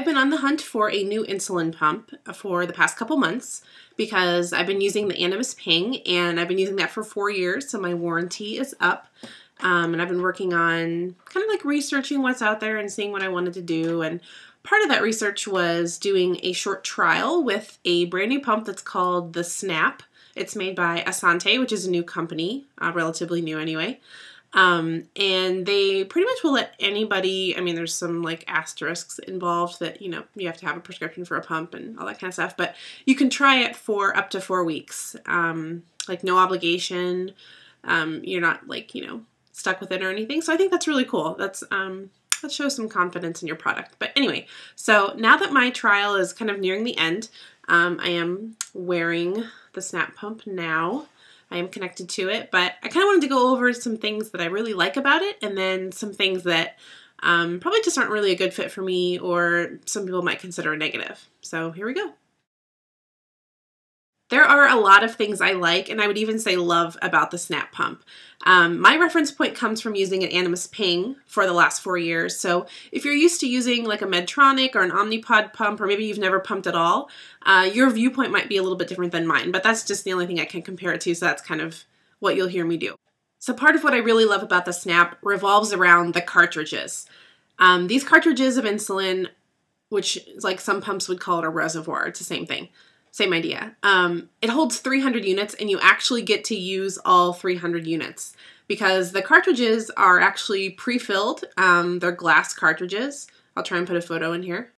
I've been on the hunt for a new insulin pump for the past couple months because I've been using the Animas Ping, and I've been using that for 4 years, so my warranty is up. And I've been working on kind of like researching what's out there and seeing what I wanted to do. And part of that research was doing a short trial with a brand new pump that's called the Snap. It's made by Asante, which is a new company, relatively new anyway. And they pretty much will let anybody, I mean, there's some like asterisks involved that, you know, you have to have a prescription for a pump and all that kind of stuff, but you can try it for up to 4 weeks. Like no obligation. You're not like, you know, stuck with it or anything. So I think that's really cool. That shows some confidence in your product. But anyway, so now that my trial is kind of nearing the end, I am wearing the Snap pump now. I am connected to it, but I kind of wanted to go over some things that I really like about it, and then some things that probably just aren't really a good fit for me, or some people might consider a negative. So here we go. There are a lot of things I like, and I would even say love, about the Snap pump. My reference point comes from using an Animas Ping for the last 4 years. So if you're used to using like a Medtronic or an Omnipod pump, or maybe you've never pumped at all, your viewpoint might be a little bit different than mine, but that's just the only thing I can compare it to, so that's kind of what you'll hear me do. So part of what I really love about the Snap revolves around the cartridges. These cartridges of insulin, which is like some pumps would call it a reservoir, it's the same thing. Same idea. It holds 300 units, and you actually get to use all 300 units because the cartridges are actually pre-filled. They're glass cartridges. I'll try and put a photo in here.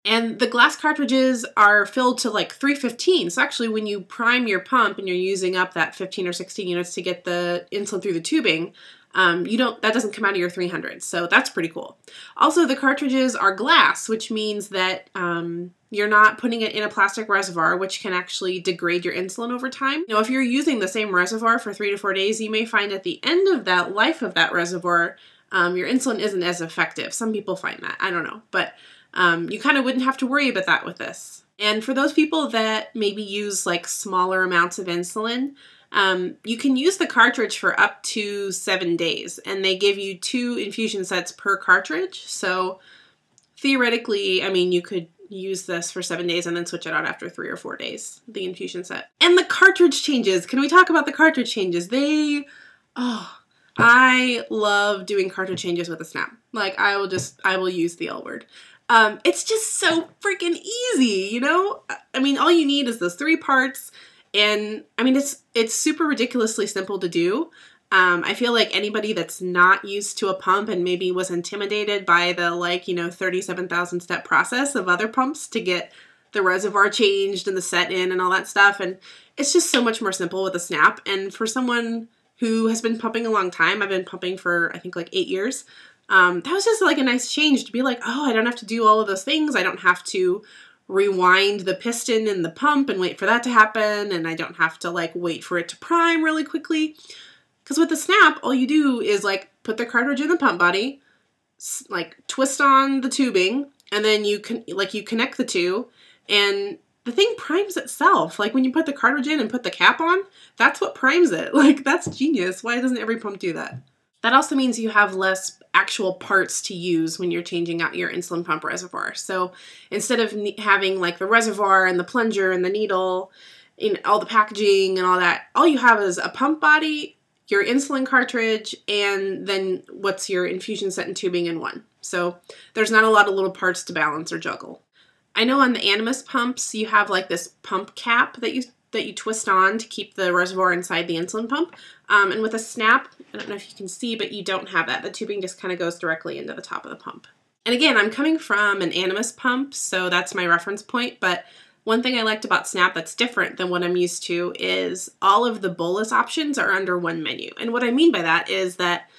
And the glass cartridges are filled to like 315. So actually when you prime your pump and you're using up that 15 or 16 units to get the insulin through the tubing, that doesn't come out of your 300. So that's pretty cool. Also, the cartridges are glass, which means that you're not putting it in a plastic reservoir, which can actually degrade your insulin over time. You know, if you're using the same reservoir for 3 to 4 days, you may find at the end of that life of that reservoir, your insulin isn't as effective. Some people find that, I don't know, but you kind of wouldn't have to worry about that with this. And for those people that maybe use like smaller amounts of insulin, you can use the cartridge for up to 7 days, and they give you 2 infusion sets per cartridge. So theoretically, I mean, you could use this for 7 days and then switch it out after 3 or 4 days, the infusion set. And the cartridge changes. Can we talk about the cartridge changes? I love doing cartridge changes with a Snap. Like I will use the L word. It's just so freaking easy, you know? I mean, all you need is those 3 parts. And I mean, it's super ridiculously simple to do. I feel like anybody that's not used to a pump and maybe was intimidated by the 37,000 step process of other pumps to get the reservoir changed and the set in and all that stuff. And it's just so much more simple with a Snap. And for someone who has been pumping a long time, I've been pumping for I think like 8 years. That was just like a nice change to be like, oh, I don't have to do all of those things. I don't have to rewind the piston in the pump and wait for that to happen, and I don't have to like wait for it to prime really quickly. Because with the Snap, all you do is like put the cartridge in the pump body, like twist on the tubing, and then you connect the two, and the thing primes itself. Like when you put the cartridge in and put the cap on, that's what primes it. Like that's genius. Why doesn't every pump do that? That also means you have less actual parts to use when you're changing out your insulin pump reservoir. So instead of having like the reservoir and the plunger and the needle, in all the packaging and all that, all you have is a pump body, your insulin cartridge, and then what's your infusion set and tubing in one. So there's not a lot of little parts to balance or juggle. I know on the Animas pumps, you have like this pump cap that you twist on to keep the reservoir inside the insulin pump. And with a Snap, I don't know if you can see, but you don't have that. The tubing just kind of goes directly into the top of the pump. And again, I'm coming from an Animas pump, so that's my reference point. But one thing I liked about Snap that's different than what I'm used to is all of the bolus options are under one menu. And what I mean by that is that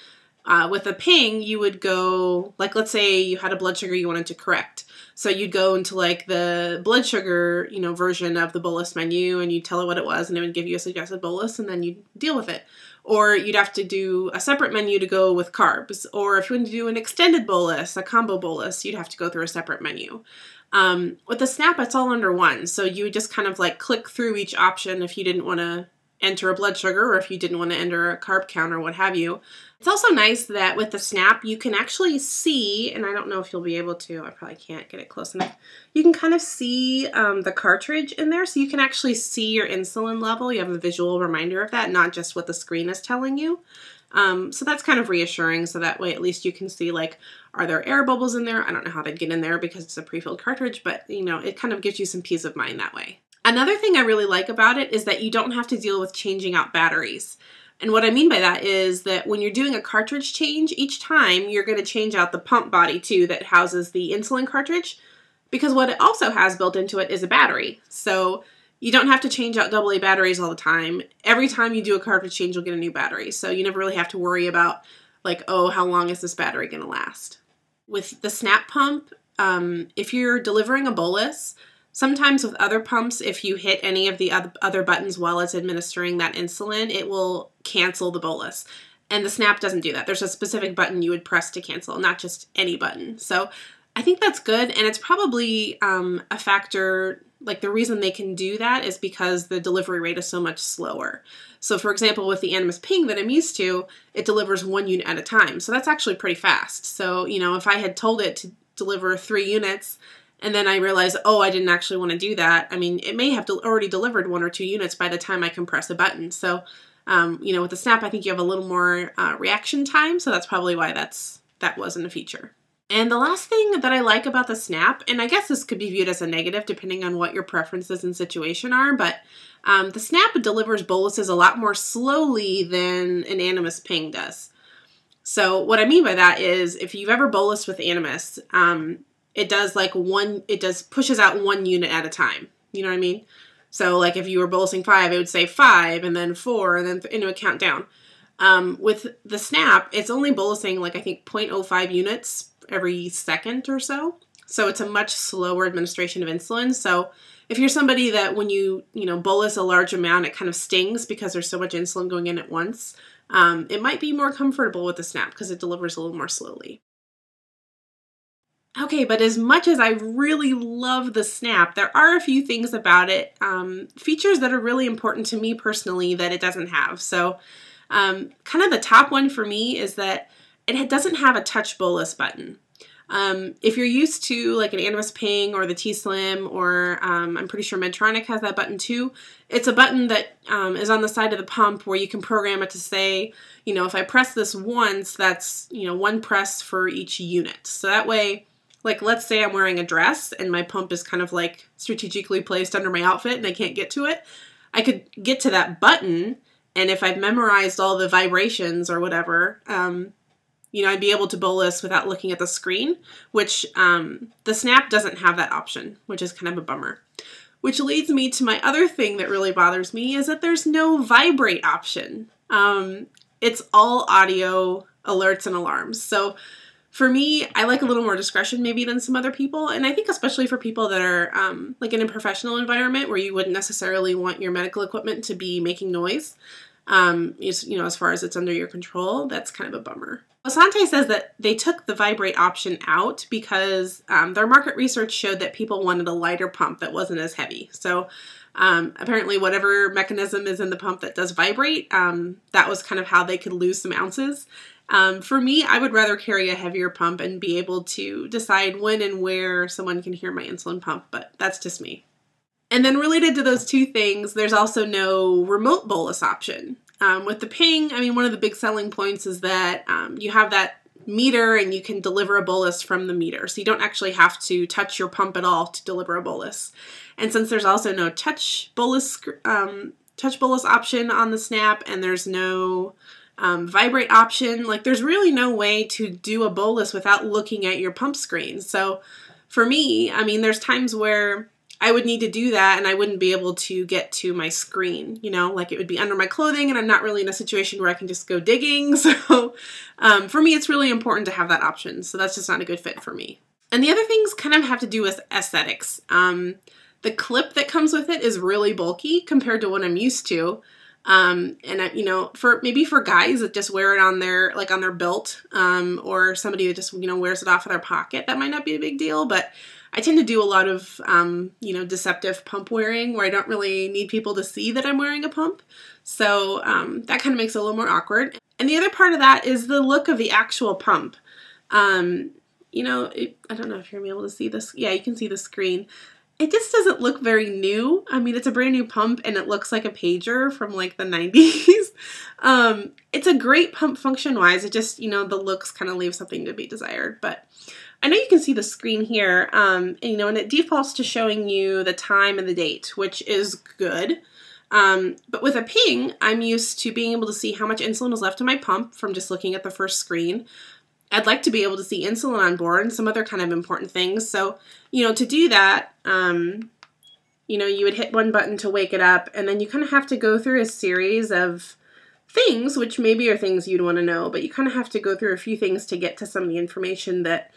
with a Ping, you would go, like let's say you had a blood sugar you wanted to correct. So you'd go into like the blood sugar, version of the bolus menu, and you'd tell it what it was, and it would give you a suggested bolus, and then you'd deal with it. Or you'd have to do a separate menu to go with carbs. Or if you wanted to do an extended bolus, a combo bolus, you'd have to go through a separate menu. With the Snap, it's all under one. So you would just kind of like click through each option if you didn't want to enter a blood sugar or if you didn't want to enter a carb count or what have you. It's also nice that with the Snap, you can actually see, and I don't know if you'll be able to, I probably can't get it close enough. You can kind of see the cartridge in there, so you can actually see your insulin level. You have a visual reminder of that, not just what the screen is telling you. So that's kind of reassuring, so that way at least you can see, like, are there air bubbles in there? I don't know how they'd get in there because it's a pre-filled cartridge, but, you know, it kind of gives you some peace of mind that way. Another thing I really like about it is that you don't have to deal with changing out batteries. And what I mean by that is that when you're doing a cartridge change, each time you're going to change out the pump body too that houses the insulin cartridge, because what it also has built into it is a battery. So you don't have to change out AA batteries all the time. Every time you do a cartridge change, you'll get a new battery. So you never really have to worry about, like, oh, how long is this battery going to last? With the Snap pump, if you're delivering a bolus, sometimes with other pumps, if you hit any of the other buttons while it's administering that insulin, it will cancel the bolus. And the Snap doesn't do that. There's a specific button you would press to cancel, not just any button. So I think that's good, and it's probably a factor, like the reason they can do that is because the delivery rate is so much slower. So for example, with the Animas Ping that I'm used to, it delivers 1 unit at a time. So that's actually pretty fast. So, you know, if I had told it to deliver 3 units, and then I realized, oh, I didn't actually want to do that, I mean, it may have already delivered 1 or 2 units by the time I can press a button. So, you know, with the Snap, I think you have a little more reaction time, so that's probably why that wasn't a feature. And the last thing that I like about the Snap, and I guess this could be viewed as a negative depending on what your preferences and situation are, but the Snap delivers boluses a lot more slowly than an Animas Ping does. So what I mean by that is if you've ever bolused with Animas, it does pushes out 1 unit at a time. You know what I mean? So like if you were bolusing 5, it would say 5 and then 4 and then into a countdown. With the Snap, it's only bolusing like I think 0.05 units every second or so. So it's a much slower administration of insulin. So if you're somebody that when you bolus a large amount, it kind of stings because there's so much insulin going in at once, it might be more comfortable with the Snap because it delivers a little more slowly. Okay, but as much as I really love the Snap, there are a few things about it, features that are really important to me personally that it doesn't have. So kind of the top one for me is that it doesn't have a touch bolus button. If you're used to like an Animas Ping or the T-Slim or I'm pretty sure Medtronic has that button too, it's a button that is on the side of the pump where you can program it to say, you know, if I press this once, that's, you know, 1 press for each unit. So that way, like let's say I'm wearing a dress and my pump is kind of like strategically placed under my outfit and I can't get to it, I could get to that button, and if I've memorized all the vibrations or whatever, you know, I'd be able to bolus without looking at the screen, which the Snap doesn't have that option, which is kind of a bummer. Which leads me to my other thing that really bothers me is that there's no vibrate option. It's all audio alerts and alarms. So for me, I like a little more discretion maybe than some other people, and I think especially for people that are like in a professional environment where you wouldn't necessarily want your medical equipment to be making noise, you know, as far as it's under your control, that's kind of a bummer. Asante says that they took the vibrate option out because their market research showed that people wanted a lighter pump that wasn't as heavy. So apparently whatever mechanism is in the pump that does vibrate, that was kind of how they could lose some ounces. For me, I would rather carry a heavier pump and be able to decide when and where someone can hear my insulin pump, but that's just me. And then related to those two things, there's also no remote bolus option. With the Ping, I mean, one of the big selling points is that you have that meter and you can deliver a bolus from the meter. So you don't actually have to touch your pump at all to deliver a bolus. And since there's also no touch bolus option on the Snap, and there's no vibrate option, like there's really no way to do a bolus without looking at your pump screen. So for me, I mean, there's times where I would need to do that and I wouldn't be able to get to my screen, you know, like it would be under my clothing and I'm not really in a situation where I can just go digging. So for me, it's really important to have that option. So that's just not a good fit for me. And the other things kind of have to do with aesthetics. The clip that comes with it is really bulky compared to what I'm used to. And you know, maybe for guys that just wear it on their, on their belt, or somebody that just, you know, wears it off of their pocket, that might not be a big deal. But I tend to do a lot of, you know, deceptive pump wearing where I don't really need people to see that I'm wearing a pump. So that kind of makes it a little more awkward. And the other part of that is the look of the actual pump. You know, I don't know if you're going to be able to see this. Yeah, you can see the screen. It just doesn't look very new. I mean, it's a brand new pump and it looks like a pager from like the 90s. It's a great pump function-wise. It just, you know, the looks kind of leave something to be desired. But I know you can see the screen here, and, you know, and it defaults to showing you the time and the date, which is good. But with a ping, I'm used to being able to see how much insulin was left in my pump from just looking at the first screen. I'd like to be able to see insulin on board and some other kind of important things. So, you know, to do that, you know, you would hit one button to wake it up, and then you kind of have to go through a series of things, which maybe are things you'd want to know, but you kind of have to go through a few things to get to some of the information that,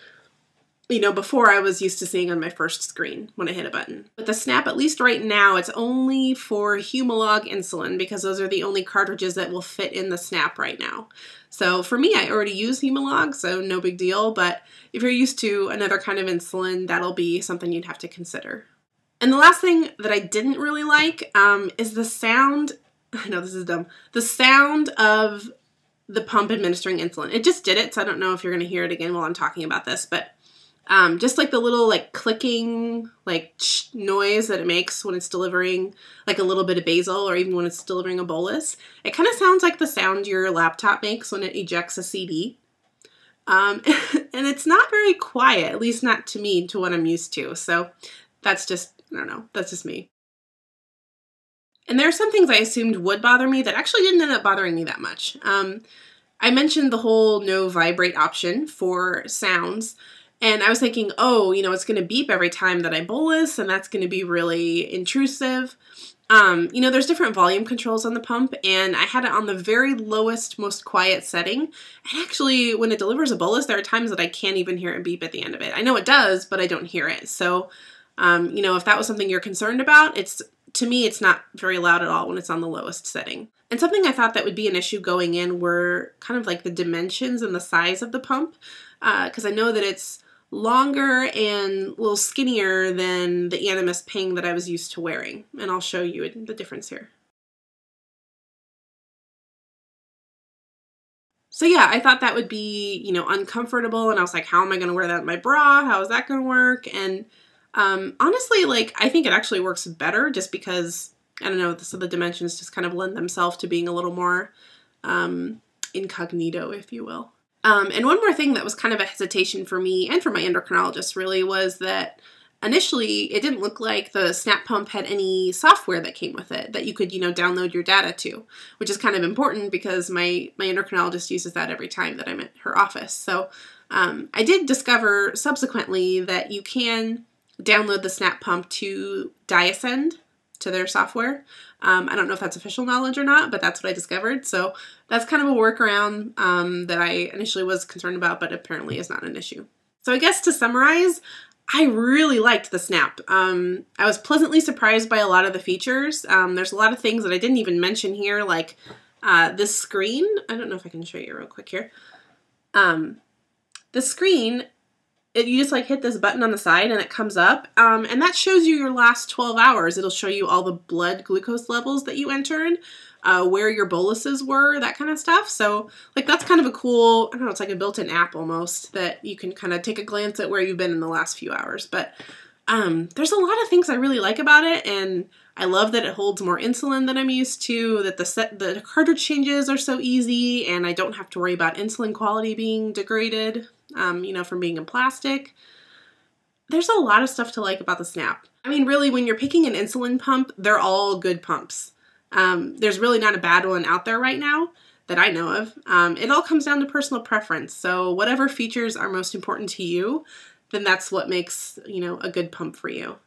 you know, before I was used to seeing on my first screen when I hit a button. With the Snap, at least right now, it's only for Humalog insulin because those are the only cartridges that will fit in the Snap right now. So for me, I already use Humalog, so no big deal, but if you're used to another kind of insulin, that'll be something you'd have to consider. And the last thing that I didn't really like is the sound. I know this is dumb. The sound of the pump administering insulin. It just did it, so I don't know if you're going to hear it again while I'm talking about this, but just like the little like clicking like noise that it makes when it's delivering like a little bit of basal or even when it's delivering a bolus. It kind of sounds like the sound your laptop makes when it ejects a CD. And it's not very quiet, at least not to me, to what I'm used to. So that's just, I don't know, that's just me. And there are some things I assumed would bother me that actually didn't end up bothering me that much. I mentioned the whole no vibrate option for sounds. And I was thinking, oh, you know, it's going to beep every time that I bolus, and that's going to be really intrusive. You know, there's different volume controls on the pump, and I had it on the very lowest, most quiet setting. And actually, when it delivers a bolus, there are times that I can't even hear it beep at the end of it. I know it does, but I don't hear it. So, you know, if that was something you're concerned about, to me, it's not very loud at all when it's on the lowest setting. And something I thought that would be an issue going in were kind of like the dimensions and the size of the pump, because I know that it's longer and a little skinnier than the Animus Ping that I was used to wearing. And I'll show you the difference here. So yeah, I thought that would be, you know, uncomfortable, and I was like, how am I going to wear that in my bra? How is that going to work? And honestly, like, I think it actually works better just because, I don't know, so the dimensions just kind of lend themselves to being a little more incognito, if you will. And one more thing that was kind of a hesitation for me and for my endocrinologist really was that initially it didn't look like the Snap pump had any software that came with it that you could, you know, download your data to, which is kind of important because my endocrinologist uses that every time that I'm at her office. So I did discover subsequently that you can download the Snap pump to Diasend, to their software. I don't know if that's official knowledge or not, but that's what I discovered. So that's kind of a workaround that I initially was concerned about, but apparently is not an issue. So I guess to summarize, I really liked the Snap. I was pleasantly surprised by a lot of the features. There's a lot of things that I didn't even mention here, like this screen. I don't know if I can show you real quick here. The screen, you just like hit this button on the side and it comes up, and that shows you your last 12 hours. It'll show you all the blood glucose levels that you entered, where your boluses were, that kind of stuff. So like that's kind of a cool, I don't know, it's like a built-in app almost that you can kind of take a glance at where you've been in the last few hours. But there's a lot of things I really like about it, and I love that it holds more insulin than I'm used to, that the cartridge changes are so easy, and I don't have to worry about insulin quality being degraded, you know, from being in plastic. There's a lot of stuff to like about the Snap. I mean, really, when you're picking an insulin pump, they're all good pumps. There's really not a bad one out there right now that I know of. It all comes down to personal preference. So whatever features are most important to you, then that's what makes, you know, a good pump for you.